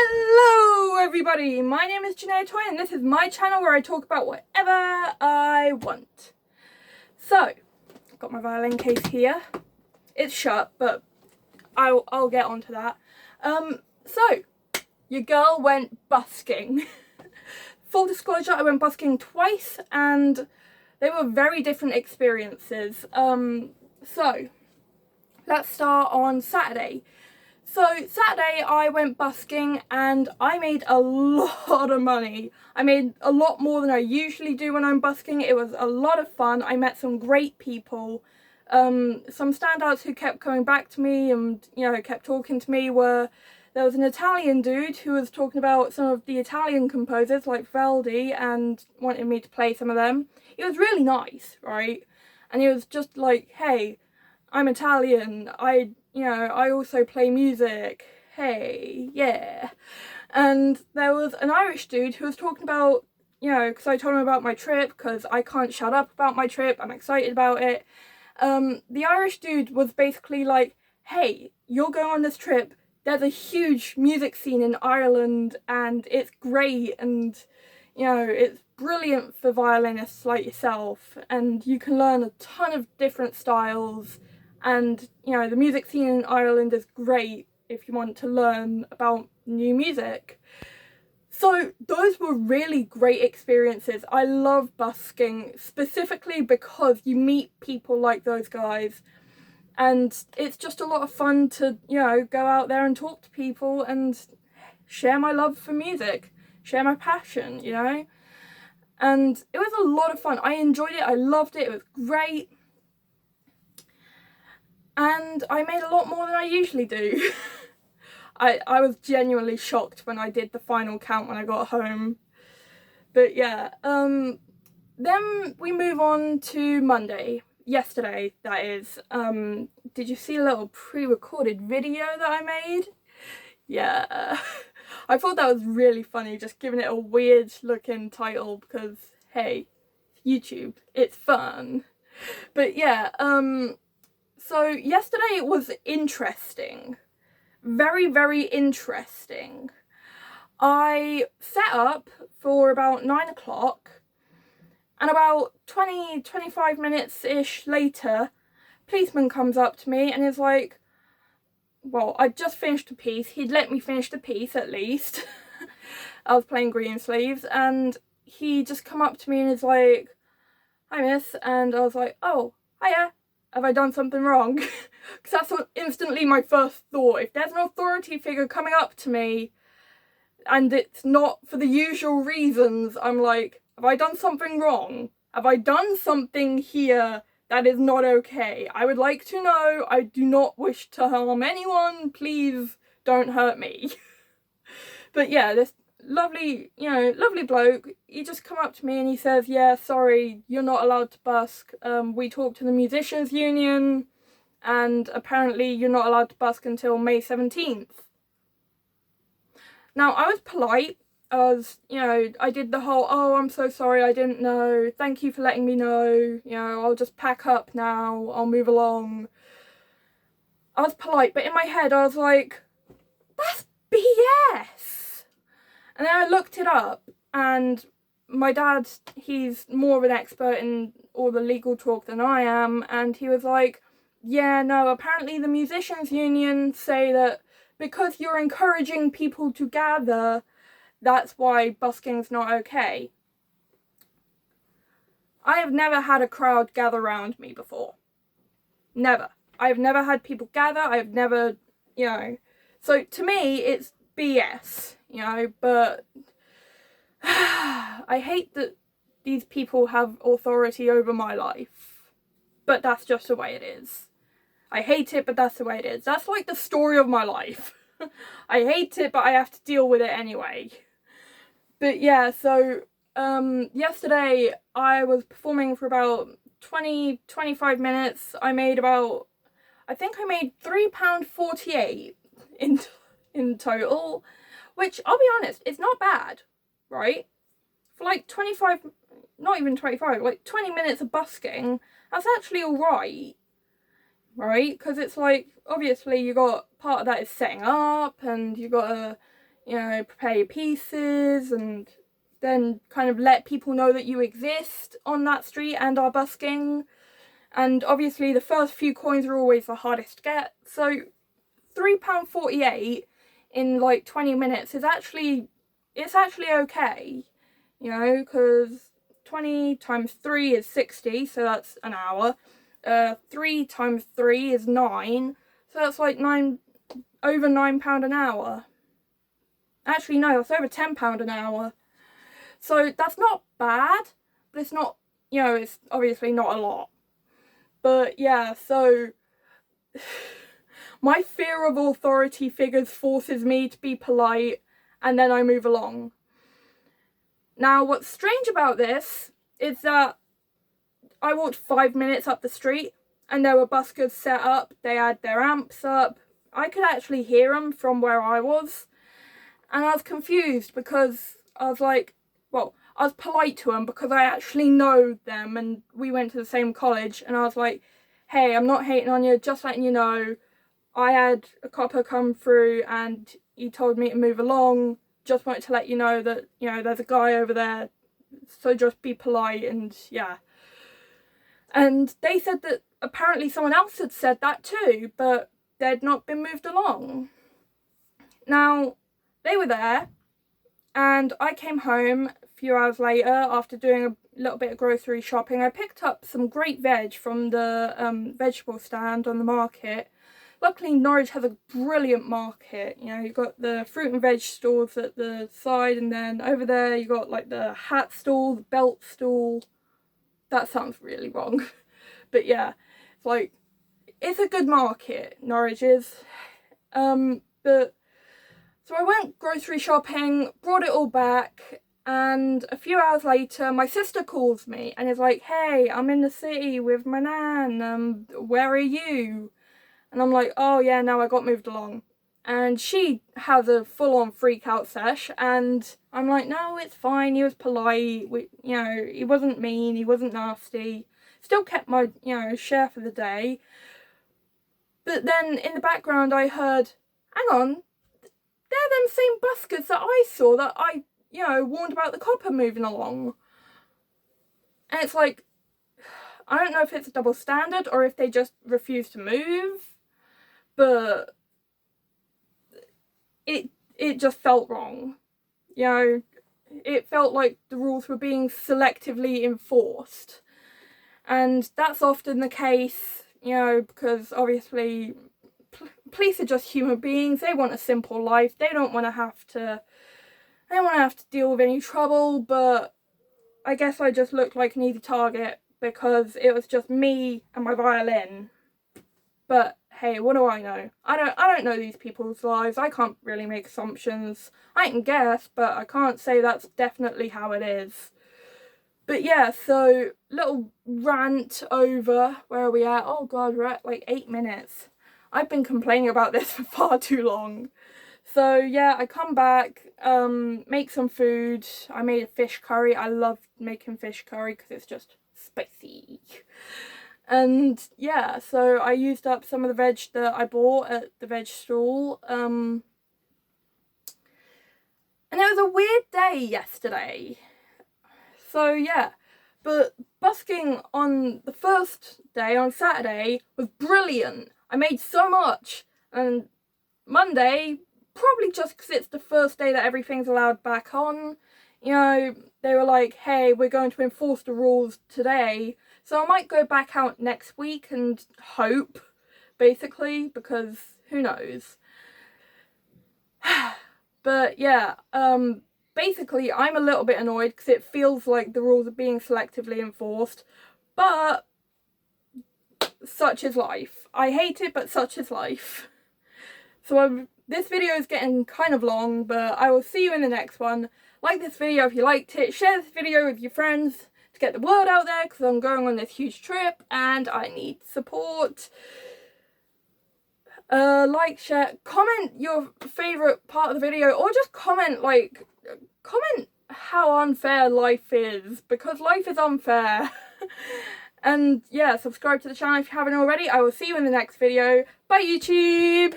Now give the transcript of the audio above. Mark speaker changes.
Speaker 1: Hello everybody, my name is Janaya Toye and this is my channel where I talk about whatever I want. So, I've got my violin case here. It's shut, but I'll get onto that. So, your girl went busking. Full disclosure, I went busking twice and they were very different experiences. So, let's start on Saturday. So Saturday I went busking and I made a lot of money. I made a lot more than I usually do when I'm busking. It was a lot of fun. I met some great people. Some standouts who kept coming back to me and, you know, kept talking to me were, there was an Italian dude who was talking about some of the Italian composers like Verdi and wanted me to play some of them. He was really nice, right? And he was just like, hey, I'm Italian, I also play music, hey, yeah. And there was an Irish dude who was talking about, because I told him about my trip, because I can't shut up about my trip, I'm excited about it. The Irish dude was basically like, hey, you're going on this trip, there's a huge music scene in Ireland, and it's great, and, it's brilliant for violinists like yourself, and you can learn a ton of different styles. And, the music scene in Ireland is great if you want to learn about new music. So those were really great experiences. I love busking specifically because you meet people like those guys. And it's just a lot of fun to, go out there and talk to people and share my love for music, share my passion, And it was a lot of fun. I enjoyed it. I loved it. It was great. And I made a lot more than I usually do. I was genuinely shocked when I did the final count when I got home. But yeah, then we move on to Monday. Yesterday, that is. Did you see a little pre-recorded video that I made? Yeah. I thought that was really funny, just giving it a weird looking title because, hey, YouTube, it's fun. But yeah, so yesterday was interesting. Very, very interesting. I set up for about 9 o'clock and about 25 minutes-ish later, policeman comes up to me and is like, well, I'd just finished a piece. He'd let me finish the piece at least. I was playing Greensleeves and he just come up to me and is like, hi miss, and I was like, oh, hiya. Have I done something wrong? Because that's instantly my first thought. If there's an authority figure coming up to me and it's not for the usual reasons, I'm like, have I done something wrong? Have I done something here that is not okay? I would like to know. I do not wish to harm anyone. Please don't hurt me. But yeah, this lovely bloke, he just come up to me and he says, yeah, sorry, you're not allowed to busk. We talked to the musicians union and apparently you're not allowed to busk until May 17th. Now, I was polite. I did the whole, oh, I'm so sorry, I didn't know. Thank you for letting me know. I'll just pack up now. I'll move along. I was polite, but in my head I was like, that's BS. And then I looked it up, and my dad, he's more of an expert in all the legal talk than I am, and he was like, yeah, no, apparently the musicians union say that because you're encouraging people to gather, that's why busking's not okay. I have never had a crowd gather around me before. Never. I've never had people gather, I've never, So to me, it's BS. But I hate that these people have authority over my life. But that's just the way it is. I hate it, but that's the way it is. That's like the story of my life. I hate it, but I have to deal with it anyway. But yeah, so yesterday I was performing for about 20-25 minutes. I made £3.48 in total. Which, I'll be honest, it's not bad, right? For like 25, not even 25, like 20 minutes of busking, that's actually alright, right? Because it's like, obviously you got, part of that is setting up, and you got to, you know, prepare your pieces and then kind of let people know that you exist on that street and are busking. And obviously the first few coins are always the hardest to get. So £3.48 in like 20 minutes is actually, it's actually okay, you know, because 20 times 3 is 60, so that's an hour. 3 times 3 is 9, so that's like over £9 an hour. Actually, no, that's over £10 an hour. So that's not bad, but it's not, you know, it's obviously not a lot. But yeah, so my fear of authority figures forces me to be polite, and then I move along. Now, what's strange about this is that I walked 5 minutes up the street and there were buskers set up, they had their amps up. I could actually hear them from where I was. And I was confused because I was like, well, I was polite to them because I actually know them and we went to the same college, and I was like, hey, I'm not hating on you, just letting you know, I had a copper come through and he told me to move along, just wanted to let you know that, you know, there's a guy over there, so just be polite, and yeah. And they said that apparently someone else had said that too, but they'd not been moved along. Now, they were there, and I came home a few hours later after doing a little bit of grocery shopping. I picked up some great veg from the vegetable stand on the market. Luckily, Norwich has a brilliant market. You know, you've got the fruit and veg stalls at the side, and then over there you got like the hat stall, the belt stall. That sounds really wrong. But yeah, it's like, it's a good market, Norwich is. But so I went grocery shopping, brought it all back, and a few hours later my sister calls me and is like, hey, I'm in the city with my nan, where are you? And I'm like, oh yeah, no, I got moved along. And she has a full-on freak-out sesh, and I'm like, no, it's fine, he was polite, you know, he wasn't mean, he wasn't nasty, still kept my, you know, share for the day. But then in the background I heard, hang on, they're them same buskers that I saw that I, you know, warned about the copper moving along. And it's like, I don't know if it's a double standard or if they just refuse to move, but it just felt wrong. You know, it felt like the rules were being selectively enforced. And that's often the case, you know, because obviously police are just human beings. They want a simple life. They don't want to have to deal with any trouble. But I guess I just looked like an easy target because it was just me and my violin. But hey, what do I know? I don't know these people's lives. I can't really make assumptions. I can guess, but I can't say that's definitely how it is. But yeah, so little rant over. Where are we at? Oh god, we're at like 8 minutes. I've been complaining about this for far too long. So yeah, I come back, make some food. I made a fish curry. I love making fish curry because it's just spicy. And yeah, so I used up some of the veg that I bought at the veg stall. And it was a weird day yesterday. So yeah, but busking on the first day, on Saturday, was brilliant. I made so much. And Monday, probably just because it's the first day that everything's allowed back on, you know, they were like, hey, we're going to enforce the rules today. So I might go back out next week and hope, basically, because who knows. But yeah, basically I'm a little bit annoyed because it feels like the rules are being selectively enforced, but such is life. I hate it, but such is life. So this video is getting kind of long, but I will see you in the next one. Like this video if you liked it, share this video with your friends to get the word out there because I'm going on this huge trip and I need support. Like, share, comment your favourite part of the video, or just comment how unfair life is, because life is unfair. And yeah, subscribe to the channel if you haven't already. I will see you in the next video. Bye YouTube!